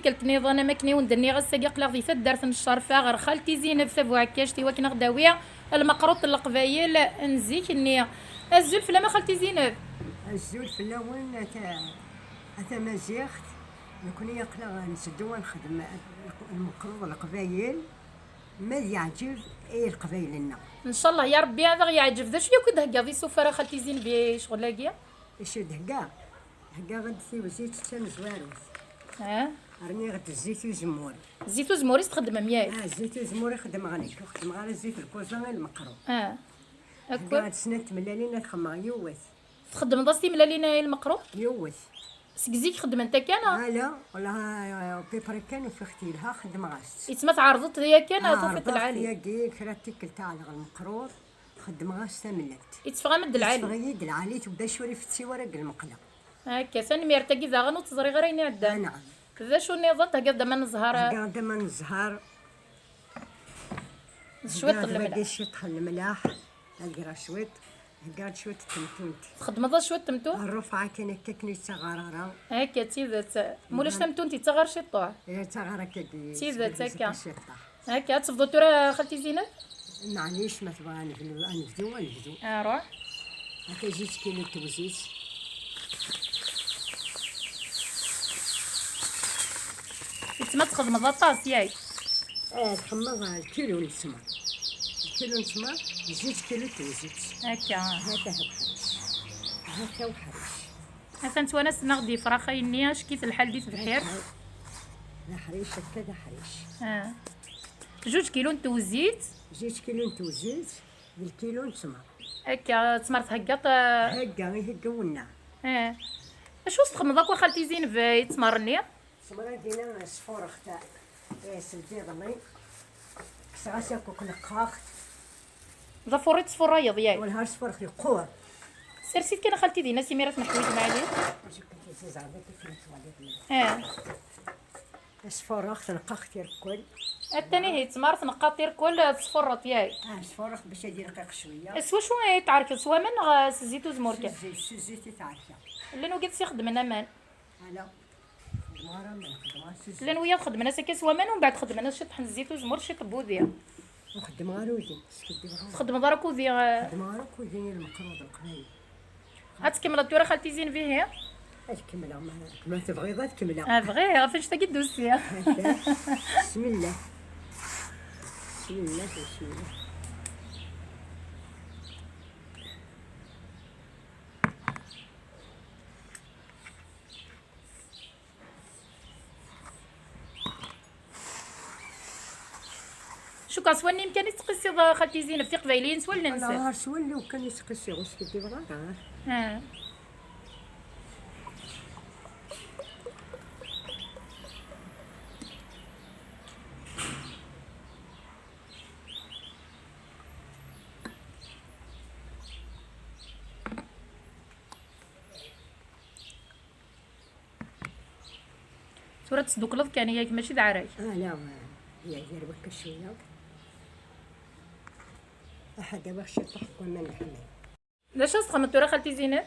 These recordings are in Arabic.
تي كلت نيضان ماكني وندني غساقي قلاغ ذي دارت الشرفه غير خالتي زينب ثبو عكاشتي وكنا غداويه المقروط القبايل نزيك اني الزلف لما خالتي زينب الزول الاول اتا مزيخت نكون يقلا نسدو ونخدم المقروض القبايل ما يعجب اي القبايل لنا ان شاء الله يا ربي هذا يعجب ذا شويه كي دهكا ذي سفره خالتي زينب شغل لاقيه اش دهكا غد ثي وزيت تم زواروث راني غد الزيت وزمور زيت وزموري تخدم مياي الزيت وزمور يخدم غنيك وخدم غير الزيت الكوزان المقروض هكا هاد سنة ملالين تخمع يوث تخدم ضاستي ملالين المقروط يوث سكزيك خدم انت كان لا والله بيبر كان في اختي لها خدم غاس يتما تعرضت هي كان طفت العالي يا كي كرا تيكل تاع المقروض خدم غاس تملت يتفغى مد العالي يتفغى يد العالي تبدا شوري في التسوارق المقله هكا ثاني ميرتقي ذا غنو تزري غير يني عدا نعم ذا شو النظام قاعده ما نزهر قاعده ما نزهر شويط الملاح باقي شيط الملاح نقرا شويط قاعد شويط تمتونت تخدم ذا شويط تمتو الرفعه كان ككني تغراره هكا تيذات مولاش تمتونتي تغار شطوع تغرا كدي تيذات هكا هكا تفضل ترى خالتي زينب معليش ما تبغى نفدو روح هكا جيت كيلو توزيت تما تخدم ذا طاس ياك تخمض الكيلو نسمر الكيلو نسمر زيت كيلو توزيت هكا هكا هكا وحريش هكا نتوانس نغدي فراخي نياش كيف الحال ديت بحير لا حريش هكا لا حريش 2 كيلو نتوزيت زيت كيلو نتوزيت بالكيلو نسمر هكا تمرت هكا هكا ولنا اشو تخدم ذاك خالتي زينب يتمرني سمرا دينا صفور اختار سلدي ضمي سغاسي كوك نقاخت ذا فوريت صفور رياض ياك والهار صفور خي قوة سرسيت كان خالتي دينا سميرات محويج معلي صفور اخت نقاخت الكل الثاني هي تمارت نقاطير كل صفرت ياك صفور اخت باش يدير رقيق شوية اسوا شو تعرف سوا من زيتو زموركا زيت تعرفها لانو قلت يخدم لنا مان لا لان ويا خدمنا سكا سوا مان ومن بعد خدمنا شي طحن الزيت وزمور شي طبوذيا نخدم غير وزين تخدم دارك وذي نخدم غير وزين المقروض القناي غتكمل الدوره خالتي زين فيه تكملها ما تبغي غير تكملها بغي فاش تاكي دوسيا بسم الله بسم الله بسم الله شو كاسواني يمكن تقصي خالتي زينب في قبايلين سوا ولا نساء لا سوا اللي كان يتقسي واش كدير غير صورة تصدق لض كان ياك ماشي دعراك لا هي غير بك شويه احد باش يطحق من الحمل لاش تخدم الدوره خالتي زينب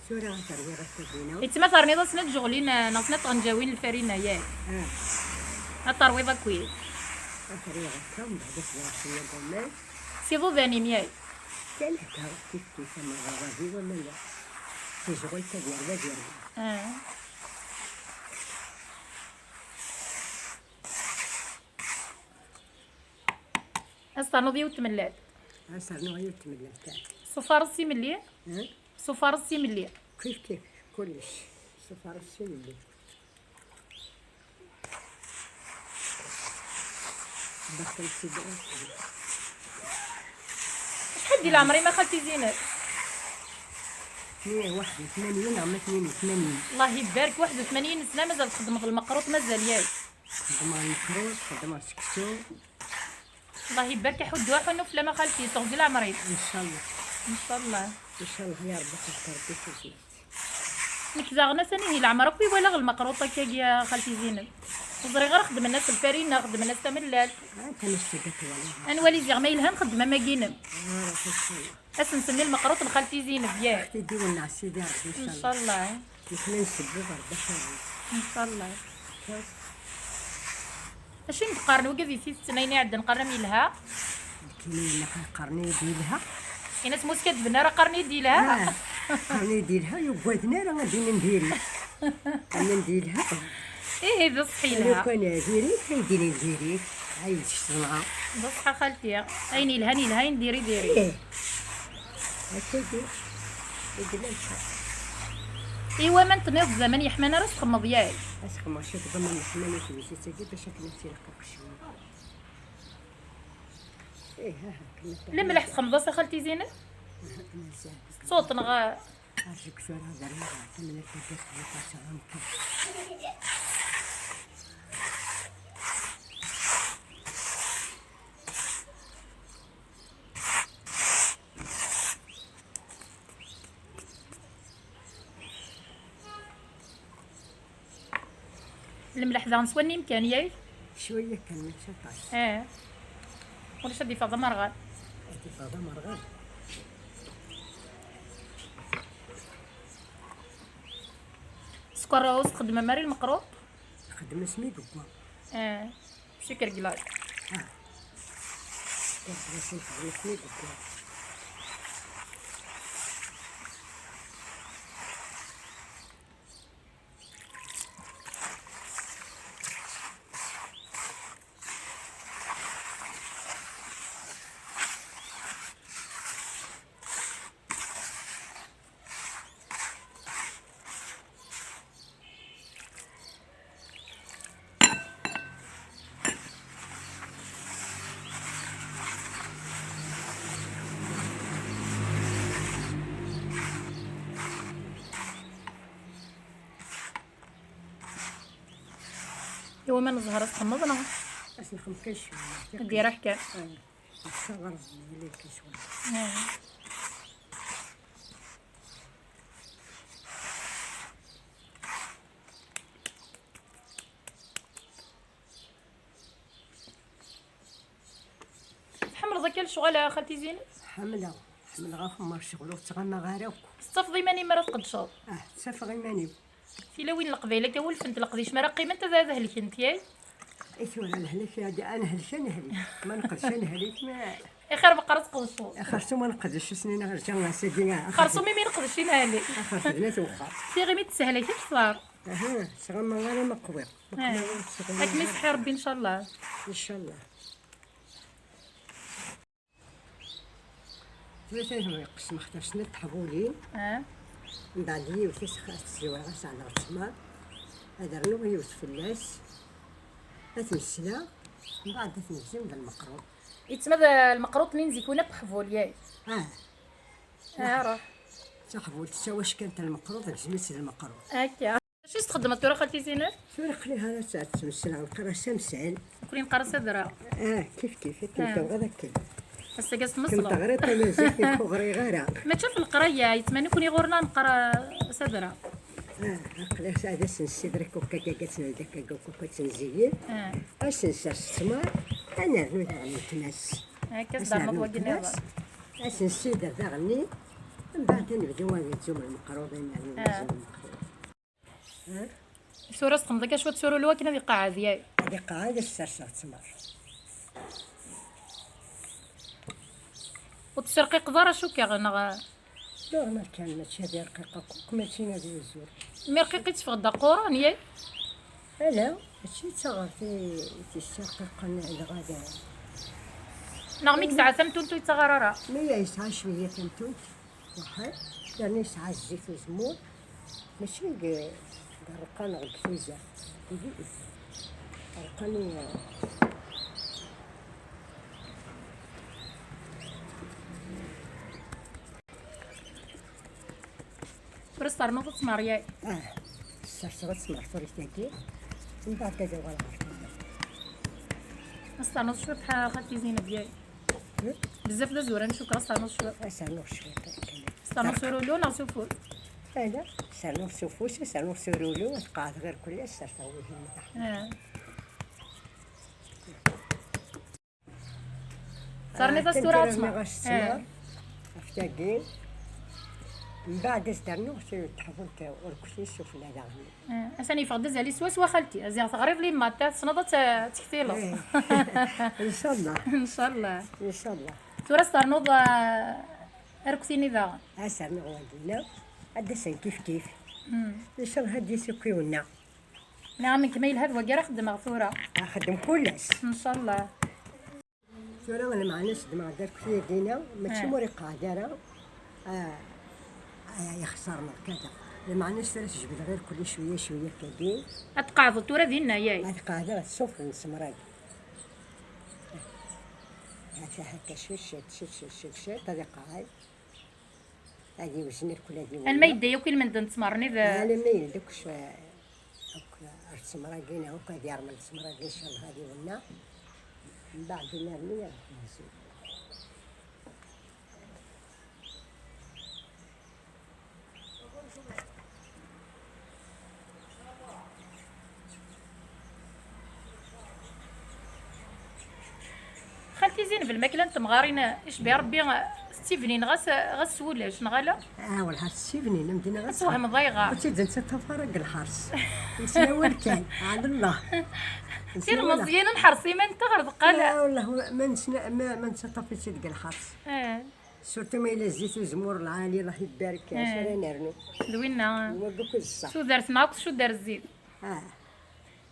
سورة تروي غتزينو يتما ترنيضه سنه جغلين ناصنه غنجاوين الفرينه ياك الترويضه كويس تروي غتكم بعد شويه قلنا سيضو ذاني مياي كان هكا كيف ما غادي ولا لا تجغل تدير لا دير استنوضي وتملات صرنا غير تملات تاعك صفار السي ملي صفار السي ملي كيف كلش صفار السي ملي دخل السيدات شحال ديال عمري ما خالتي زينب 81 عام 82 الله يبارك 81 سنه مازال تخدم في المقروط مازال ياك خدمة المقروط خدمة السكسو الله يبارك حد واحد نوف لما خالتي تغزي العمري ان شاء الله ان شاء الله ان شاء الله يا ربي خاطر ربي تزيد نكذا غنا ثاني هي العمرك ولا المقروطه كي يا خالتي زينب وزري غير خدم الناس الفرينه خدم الناس تملال كنشتقت ولا انا والي زعما يلهم خدمه ما كينم اس نسمي المقروط لخالتي زينب ياك تدي والناس سيدي ربي ان شاء الله نحنا نسبوا ربي ان شاء الله اش نقارن وكذا في السنين عاد نقارن ميلها كاين اللي قرني ديالها انا سموس كتبنا راه قرني ديالها قرني ديالها يوقاتنا راه غادي ندير انا نديرها ايه بصحي لو لها كان ديري كيديري نديري عايش الصنعه بصحة خالتي عيني لها نديري ايه هكا دير ايوا ما نتنيض الزمن يحمانا راه تخمض ياك اسخ ما شوف ضمن الحمامات اللي تجي باش كنتي رقق شويه ايه ها كنا لا ملح تخمض خالتي زينب صوت نغا ارجوك شو هذا المرة من الكبير اللي الملح ذا نسواني يمكن ياك شويه كان من شطاش ولا شدي فاضه مرغان هادي فاضه مرغان سكر روز تخدم ماري المقروط خدم سميدو شكر قلاص خدم سميدو ايوا ما نزهر تخمضنا بس نخمم كاش دير حكا الصغر اللي كيشوي حمر ذاك الشغل خالتي زينب حمله غا خمر شغلو تغنى غاروك استفضي ماني مرات قدشاط سافغي ماني سيلا وين القبيله تا ولفنت القديش ما راه قيمه انت زاد هلك انت ياك ايش ولا نهلك انا هلش نهلي ما نقدرش نهلك ما اخر بقرة قدشو خرجتو ما نقدرش سنين غير سيدي خرصو مي نقدرش نهالي خرجت بنات وخا سي غير متسهله كيف صار صغر ما غير مقوي هاك مسحي ربي ان شاء الله ان شاء الله ثلاثة يقسم اخترسنا الطحبولين ندالي وتسخ الزواغ على الرسمة هذا رنو يوسف فلاس أتمسلا من بعد تنزل بالمقروط يتسمى المقروط منين زيكونا بحفول ياك راه تحفول تساواش كانت المقروط جميت المقروط هكا شو تخدم التورا خالتي زينب؟ فرق لي هذا ساعة تمسلا القرصة مسعل كلين قرصة درا كيف كنت غدا كيف هسا قاس كنت مصلة غير تمازيك كوغري غيرها ما تشوف القرايه يتمنى كوني غورنا نقرا صدرا عقلي هذا سنسيدرك وكاكا كتنادك كوكا تنزيين اسنسر السمار انا غني نتناس هكا صدر مضوق النظر اسنسيدر داغني من بعد نبداو نتزوم المقروضين يعني سورة تخمضك شويه تسورو الواكنه دي قاعه ديالي هذه قاعده السرسه تسمر وتسرقي قدره شو كيغنغ لا ما كان ماشي هذه رقيقه كما تينا ديال الزور مي رقيقيت في غدا قران ياك لا ماشي تصغر تيشققن الغدا نغميك ساعه ثمتون تو تغررا مي يسعى شويه تمتوت واحد يعني يسعى الزيت وزمور ماشي رقان غكفوزه رقاني فرستار نوض تسمر ياك السرسه تسمر فريتاكي من بعد كذا ولا استنوض شويه بحال خالتي زينب ديالي بزاف د زوره نشوف استنوض شويه استنوض شويه استنوض سورولو نغسو فوت لا استنوض سوفوس استنوض سورولو تقعد غير كل السرسه وهي صارني تستورات تسمر افتاقين من بعد ازدرنو تحفظت وركشي شوف لا داغني. اساني فغدز علي سوا خالتي ازي تغريض لي ما تصنضت تكثيلو. ان شاء الله. ان شاء الله. ان شاء الله. تورا سترنوض اركسيني ذا. اسرنا غادينا ادسن كيف كيف. ان شاء الله هدي سكيونا. نعم كميل هذا وقرا خدم غثورة. خدم كلش. ان شاء الله. ثورة انا معناش دماغ دار كثير دينا ماشي موري قادرة. يخسرنا كذا. معناش فاش جبد غير كل شوية شوية كدين. اتقاعدوا تورا دينا ياي. اتقاعدة الصوف نسمراد. هكا شت هذا قاعد. هذه وزنر كل هذه. الميدة يوكل من دن تمرني ذا. أنا مين دوكش السمراقين هو كذا يعمل السمراقين إن شاء الله هذه ونا من بعد نرميها نزيد. خالتي زين في الماكله انت مغارين ايش بيا ربي ستيفنين غاس ولاش نغالا. والحرس ستيفنين مدينة غاس. وهم ضايغه. قلت إذا نسيت تفرق الحرس. نسيوال كان عند الله. سير مزيان نحرسي ما انت غرد قال. لا والله ما نسيت في صدق الحرس. سورتو ما إلا الزيت وزمور العالي الله يبارك شرا نرنو. لوينا. نوقفوا الصح. شو دارت معاك شو دار الزيت؟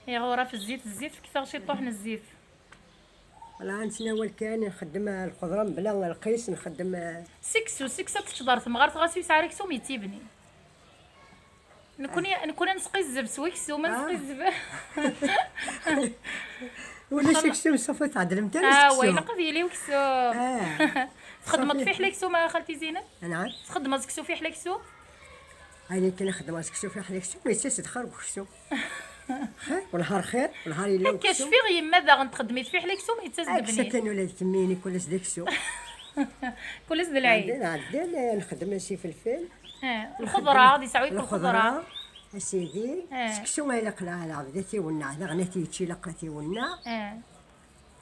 هي غورة في الزيت كيفاش شي طوحن الزيت. والله نتناول كان نخدم الخضره بلا القيس نخدم سكسو تشدر تمغار تغاسي ساعه كسو ميتيبني. نكون نسقي الزب سويكسو ما نسقي الزب. ولا سكسو صافي تعدل نتا سكسو. وين قضيه وكسو. تخدم في حليكسو ما خالتي زينب؟ نعم. تخدم سكسو في حليكسو؟ هاني كنخدم سكسو في حليكسو ما يساس تخرب كسو. والنهار خير والنهار يلا وكسو. كاش في غير ماذا غنتخدمي في حليكسو ما يتساس دبني. كان ولاد تميني كلش داكسو. كلش د العيد. عندنا نخدم شي فلفل. الخضره غادي يساويك الخضره. اسيدي سكسو ما يلقى على عبدتي ونا غناتي تشي لقاتي ونا.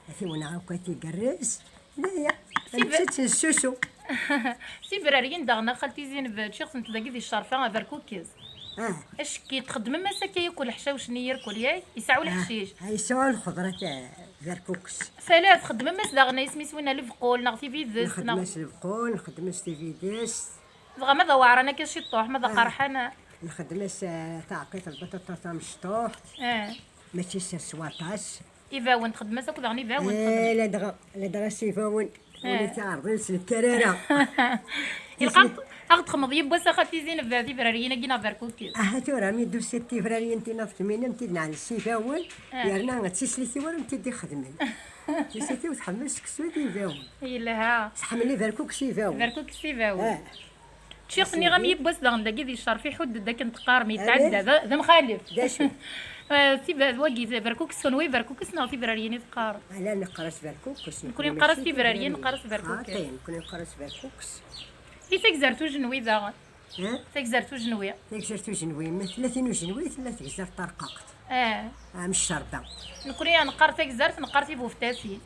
هاتي ونا وكاتي قرز. لا نسيت السوسو. سيبراريين داغنا خالتي زينب شيخ نتلاقي في الشرفه فاركوكيز. اش كي تخدم مساكا ياكل حشاوش ياكل ياي يساعو الحشيش. يساعو الخضره تاع فاركوكس. فلا تخدم مس داغنا يسمي سوينا الفقول نغتي في دس نخدم الفقول نخدم في دس. بغا ماذا واعرنا كاش طوح ماذا قرحنا. نخدم تعقيط البطاطا تاع مشطوح. ماشي سواتاش. يفاون تخدم مساك داغني يفاون. لا دغا سيفاون. ولا تعرضي الكراره. أخذ خمضي بوسا خالتي زينب بهذه فرارينا كينا فاركوكيز. تورا مي دو ستي فراري انت نفهمين انت نعل السيفاون يرنا غتسلسلي ورا انت دي خدمين. تسيتي وتحمل سكسو دي فاون. يلها. تحملي فاركوك سيفاون. فاركوك سيفاون. شيخني غامي بوس داغن داكي دي الشرفي حد داك نتقارمي تعدى ذا مخالف. داشو. سي واقي فاركوك سونوي فاركوك سنا في فراريين تقار. لا نقرس فاركوك. نكون نقرس في فراريين نقرس فاركوك. نكون نقرس فاركوك. تكزرتو جنوي ذا. تكزرتو جنوي. تكزرتو جنوي من 30 جنوي ثلاث تكزر طرققت. مش شرطه. نكوني نقر تكزرت نقرتي بوفتاسي.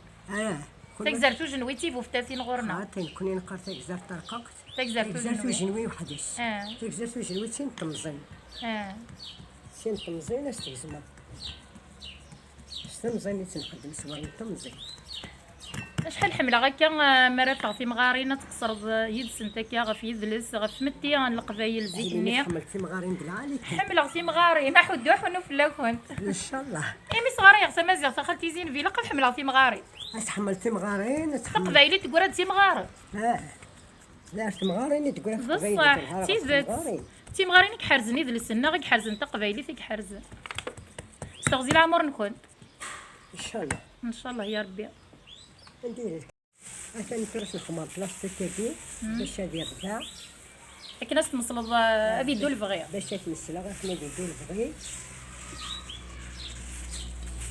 تكزرتو جنوي تي بوفتاسي نغورنا. نكوني نقر تكزر طرققت. تكزرتو جنوي وحدش. تكزرتو جنوي تين طمزين. تين طمزين استجزمه. استمزين تنخدم سوار طمزين. شحال حمله غاكا مرافق في مغارينا تقصر يد سنتك غف يدلس غف متي القبايل زيني. حملتي مغارين دلالي. حمله في مغارينا حدو حنو فلاكون. ان شاء الله. مي صغاري غسا مازيغ خالتي زين في لقب حمله في مغاري. تحملتي مغارين قبايلي تقول تي مغار. لا مغارين تقول بصح تي مغارين كحرزني دلس لنا غير حرز انت قبايلي فيك حرز. استغزي العمر نكون. ان شاء الله. ان شاء الله يا ربي. ندير عشان نفرش الخمار بلاصتك كي باش هادي غدا لكن ناس تمصلض هذه يدو الفغي باش تمسلا غير حنا يدو الفغي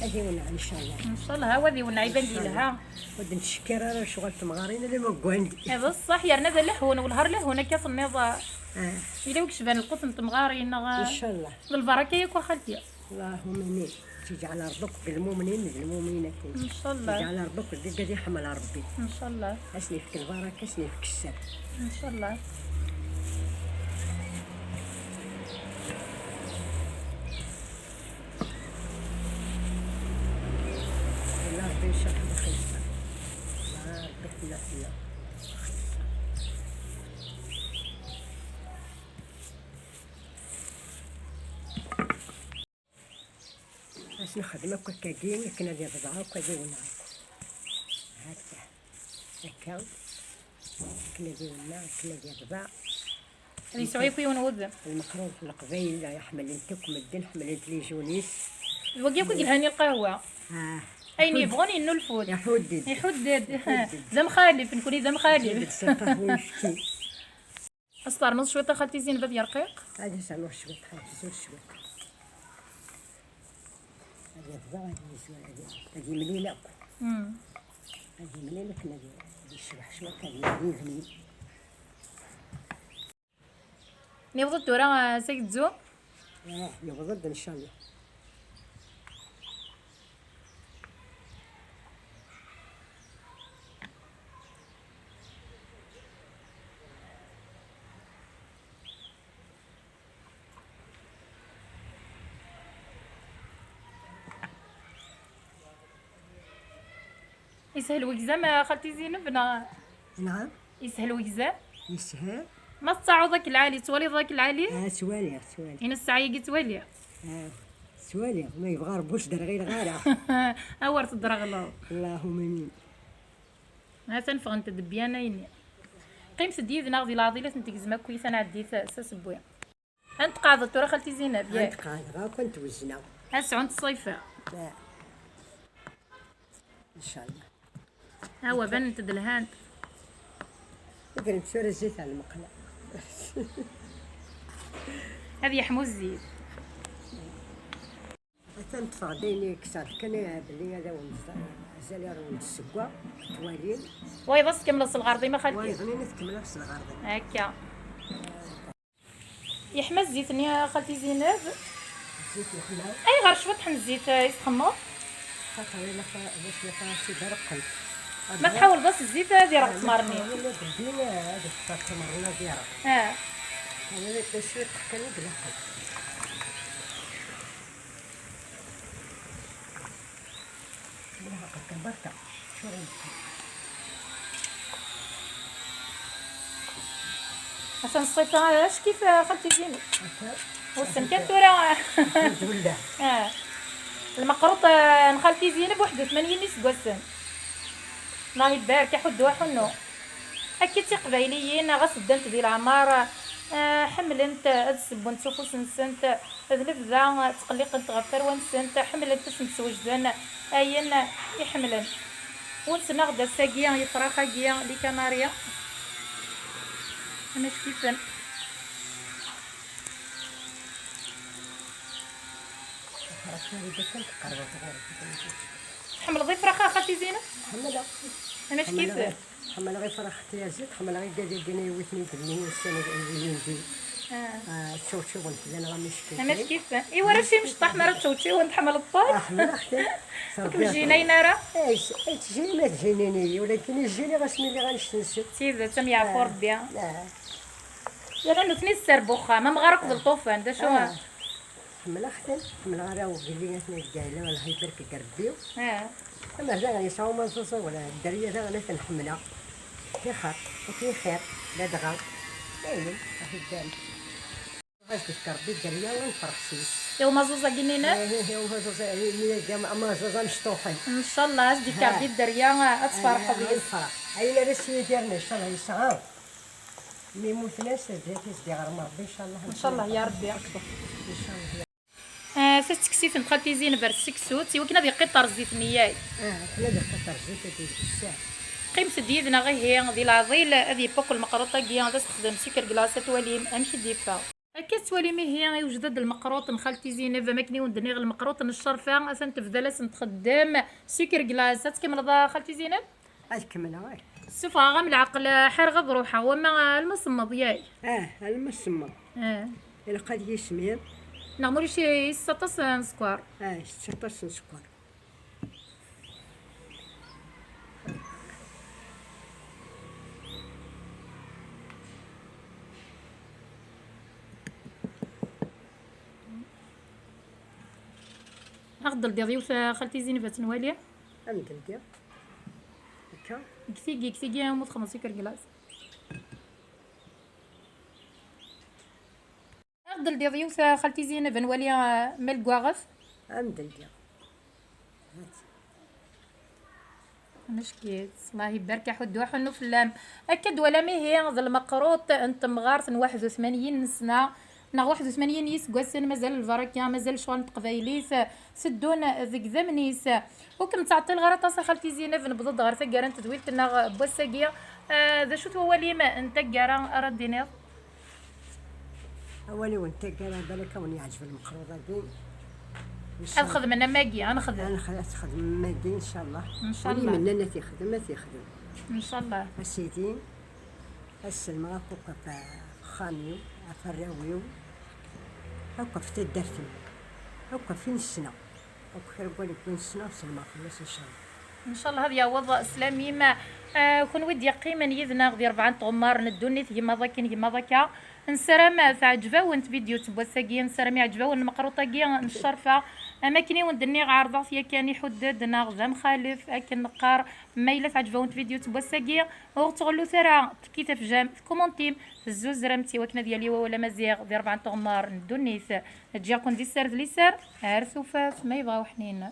هادي ونع ان شاء الله. ان شاء الله هذه ونع يبان لها ودي نتشكر انا شغل تمغارين اللي ما عندي. هذا الصح يا رنا لهون والهر لهون كاس النظا. الا وكشبان القطن تمغارين ان شاء الله بالبركه ياك وخالتي. اللهم امين. تجعل ربك بالمؤمنين بالمؤمنين ان شاء الله. تجعل ربك الدقه دي حمل ربي ان شاء الله. اسني فيك البركه اسني فيك السر ان شاء الله. لا لا. باش نخدم هكا كاين كنا ديال بضعة وكديولنا هكا هكا كنا ديولنا كنا ديال بضعة يسوي كيون وذ المقرون في القبيل يحمل انتك مدن حملت لي جونيس الوقيا كي هاني القهوه اين يبغون ينو الفود يحدد يحدد زم خالف نكوني زم خالف قهوة اصلا نص شويه خالتي زينب ديال رقيق هذا سالو شوية خالتي زوج شوية هذه بضعة هذه مليلة هذه مليلة كنا ديال الشبح شوية كان يغني نبغى الدورة سيكتزو يبغض ان شاء الله. يسهل وكزام خالتي زينب نعم يسهل وكزام يسهل ما تصاعو ذاك العالي توالي ذاك العالي سوالي هنا السعيقي توالي سوالي ما يبغى ربوش در غير غاله اورت الدرغلو اللهم امين. ها تنفغ انت دبيانه يني قيمت ديدنا غادي لاضي لا تنتكزما كويس انا عديت ساسبويا انت قاعده ترى خالتي زينب انت قاعده كنت وزنا اسعون الصيفه ان شاء الله. ها هو بان انت دلهان يقدر نسور الزيت على المقله هذه يحمو الزيت تنطفى ديني كسر كان بلي هذا زالي راه السكوا توالين واي بس كمل الصغار ما خالتي واي غني نكمل الصغار هكا يحمى الزيت يا خالتي زينب الزيت يحمى اي غير شويه طحن الزيت يسخمر خاطر الا باش لا شي درقل ما تحاول بس الزيت هذه راه تمرني ولا بدينا هذا تمرنا ديالها انا باش تحكني بلا بركة شو عشان الصيف اش كيف خالتي زينب والسن كانت ترى المقروط خالتي زينب 81 نسبة السن الله يبارك يحدوا حنو اكيد قبايليين غسدنت ديال العمار حملنت هاد السبون تشوفوا سنسنت هاد الفذا تقليق تغفر ونسنت حملنت سنت وجدان اين يحملن ونسنا غدا ساقيا يفراخاقيا لي كناريا انا كيفن حمل ضيف فراخ خالتي زينب حملها انا كيف حمل غير فراخ يا زيت حمل غير قادر دينا يوثني دلني السنه اللي ندي شوشو وانت انا غا مشكل انا كيف ايوا راه شي مشطح مرات شوشو وانت حمل الطاي حمل اختي تجيني راه تجيني ما تجينيني ولكن يجيني غاسمي اللي غنشتنسد سيدة تم يعفو ربي يا لانه ثني السربوخه ما مغارق الطوفان دا شو حمل اختي حمل غير وقال لي احنا الجايله ولا هيبرك كربيو اما هذا غيصاوب مصوصه ولا الدريه هذا غادي تنحملها في خير وفي خير لا دغا دايما خدام غادي تكربي الدريه ونفرخسيس يو مازوزه جنينه يو مازوزه مشطوحين ان شاء الله اش ديك كربي الدريه اتفرح بيه الفرح اين راسي ديالنا ان شاء الله يسعى مي يموت ناس جاتيس ديال ربي ان شاء الله ان شاء الله يا ربي ان شاء الله ستكسيف نخالتي زينب السكسوت وكنا دي قطر زيت نياي كنا دي قطر زيت ديال الساعه قيمت ديدنا غير هي ديال العضيل هذه بوك المقروطه كيا تستخدم سكر كلاصه وليم امشي ديفا اكيد وليم هي يوجد المقروط نخالتي زينب ما كني وندني المقروط الشرفه اسن تفضل اسن تخدم سكر كلاصه تكمل ذا خالتي زينب كملها غير السفا غا من العقل حرغه بروحها وما المصمد ياي المسمى الا قد يسمين نعملو شي 16 سكر 16 سكر أفضل ديال ضيوف خالتي زينب تنوالي ندير هكا كسيكي موت 5 كلاس أفضل دي ضيوف خالتي زينب نولي مال كواغف مدلية مشكيت الله يبارك حدو حنو فلام اكد ولا ما هي ذا المقروط انت مغارت 81 سنه 81 يسقسن مازال البركه مازال شغل تقبايليس سدون ذيك ذمنيس وكم تعطي الغرطه خالتي زينب نبض غير ثقار انت دويلتنا بوساقيه ذا شو هو لي ما انت قرا ردينا اولي وانت قال بالك وني عجب المقروضه دي اخذ من ماجي انا اخذ خدم مادي ان شاء الله ان شاء الله من انا تيخدم ما تيخدم ان شاء الله اسيدي السلمى كوكا في خانيو في الراويو هكا في تدرتي هكا فين السنه هكا خير بالك بين السنه وسلمى خلاص ان شاء الله ان شاء الله هذه وضع اسلامي ما كون ودي قيمه يذنا غير 4 غمار ندوني كيما ذاك كيما ذاك نسرم تعجبوا انت فيديو تبوساكي نسرم يعجبوا المقروطه كي الشرفه اماكني وندني عارضه فيا كان يحدد ناغ مخالف اكن نقار مايله تعجبوا انت فيديو تبوساكي وتغلو ثرا كي تفجام في كومونتيم الزوز رمتي وكنا ديالي ولا مزيغ ديال 4 غمار ندونيث تجيكم دي السرد لي سار عرسوا فاس ما يبغاو حنين